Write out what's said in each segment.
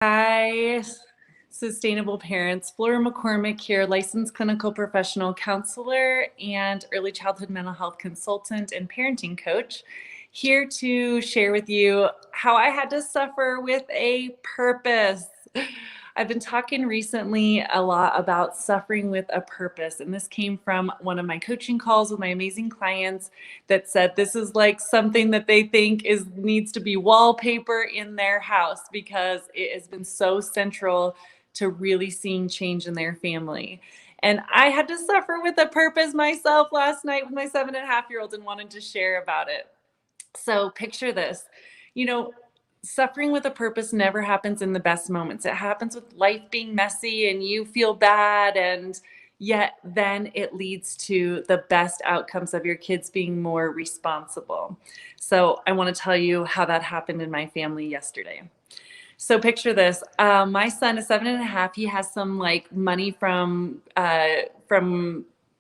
Hi, Sustainable Parents. Flora McCormick here, licensed clinical professional counselor and early childhood mental health consultant and parenting coach, here to share with you how I had to suffer with a purpose. I've been talking recently a lot about suffering with a purpose, and this came from one of my coaching calls with my amazing clients that said this is like something that they think is needs to be wallpaper in their house because it has been so central to really seeing change in their family. And I had to suffer with a purpose myself last night with my 7.5-year-old and wanted to share about it. So picture this, you know, suffering with a purpose never happens in the best moments. It happens with life being messy and you feel bad, and yet then it leads to the best outcomes of your kids being more responsible. So I want to tell you how that happened in my family yesterday. So picture this. My son is 7.5. He has some like money from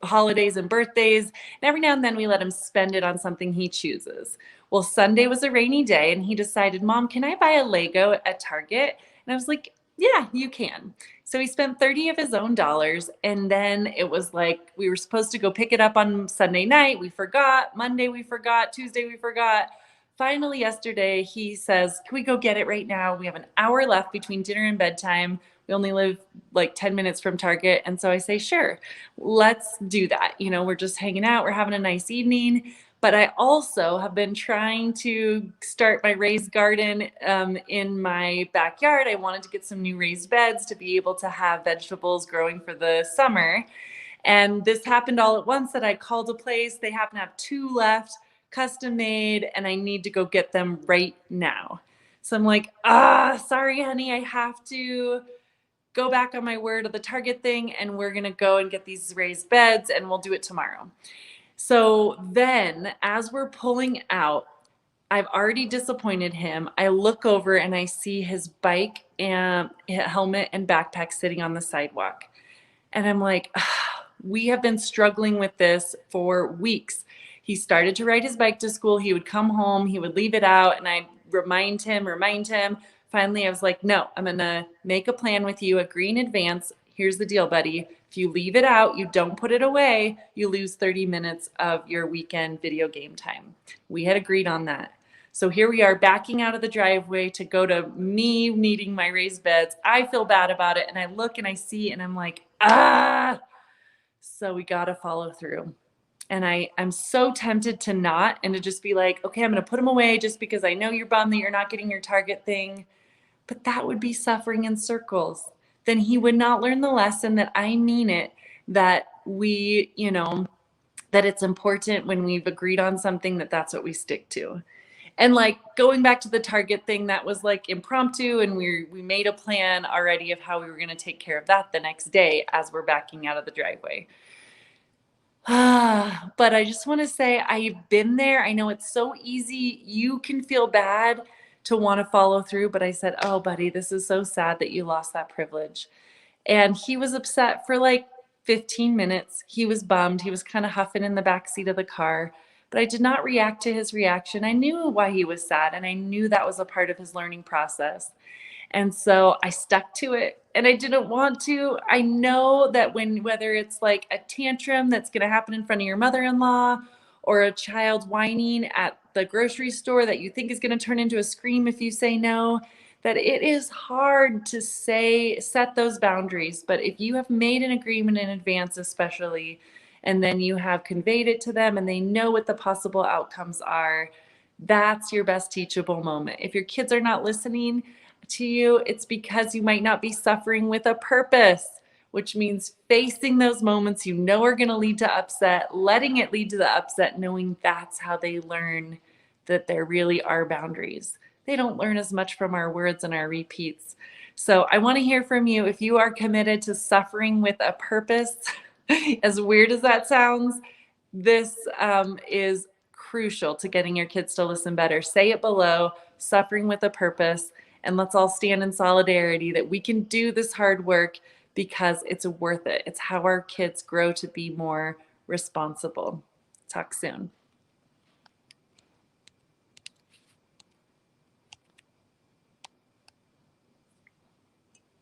holidays and birthdays, and every now and then we let him spend it on something he chooses. Well, Sunday was a rainy day, and he decided, "Mom, can I buy a Lego at Target?" And I was like, "Yeah, you can." So he spent 30 of his own dollars, and then it was like we were supposed to go pick it up on Sunday night. We forgot. Monday we forgot. Tuesday we forgot. Finally, yesterday, he says, "Can we go get it right now? We have an hour left between dinner and bedtime. We only live like 10 minutes from Target." And so I say, "Sure, let's do that. We're just hanging out, we're having a nice evening." But I also have been trying to start my raised garden in my backyard. I wanted to get some new raised beds to be able to have vegetables growing for the summer. And this happened all at once that I called a place. They happen to have two left, custom made, and I need to go get them right now. So I'm like, sorry, honey, I have to go back on my word of the Target thing, and we're going to go and get these raised beds, and we'll do it tomorrow. So then, as we're pulling out, I've already disappointed him. I look over and I see his bike and helmet and backpack sitting on the sidewalk. And I'm like, we have been struggling with this for weeks. He started to ride his bike to school. He would come home, he would leave it out, and I'd remind him. Finally, I was like, "No, I'm going to make a plan with you, agree in advance. Here's the deal, buddy. If you leave it out, you don't put it away, you lose 30 minutes of your weekend video game time." We had agreed on that. So here we are backing out of the driveway to go to me needing my raised beds. I feel bad about it. And I look and I see, and I'm like, so we got to follow through. And I'm so tempted to not, and to just be like, "Okay, I'm going to put them away just because I know you're bummed that you're not getting your Target thing." But that would be suffering in circles. Then he would not learn the lesson that I mean it, that that it's important when we've agreed on something that that's what we stick to. And like going back to the Target thing, that was like impromptu, and we made a plan already of how we were going to take care of that the next day as we're backing out of the driveway. But I just want to say I've been there. I know it's so easy. You can feel bad to want to follow through, but I said, "Oh, buddy, this is so sad that you lost that privilege." And he was upset for like 15 minutes. He was bummed. He was kind of huffing in the back seat of the car, but I did not react to his reaction. I knew why he was sad, and I knew that was a part of his learning process. And so I stuck to it, and I didn't want to. I know that whether it's like a tantrum that's going to happen in front of your mother-in-law, or a child whining at the grocery store that you think is going to turn into a scream if you say no, that it is hard to set those boundaries. But if you have made an agreement in advance, especially, and then you have conveyed it to them and they know what the possible outcomes are, that's your best teachable moment. If your kids are not listening to you, it's because you might not be suffering with a purpose, which means facing those moments you know are going to lead to upset, letting it lead to the upset, knowing that's how they learn that there really are boundaries. They don't learn as much from our words and our repeats. So I want to hear from you if you are committed to suffering with a purpose. As weird as that sounds, this is crucial to getting your kids to listen better. Say it below, suffering with a purpose, and let's all stand in solidarity that we can do this hard work because it's worth it. It's how our kids grow to be more responsible. Talk soon.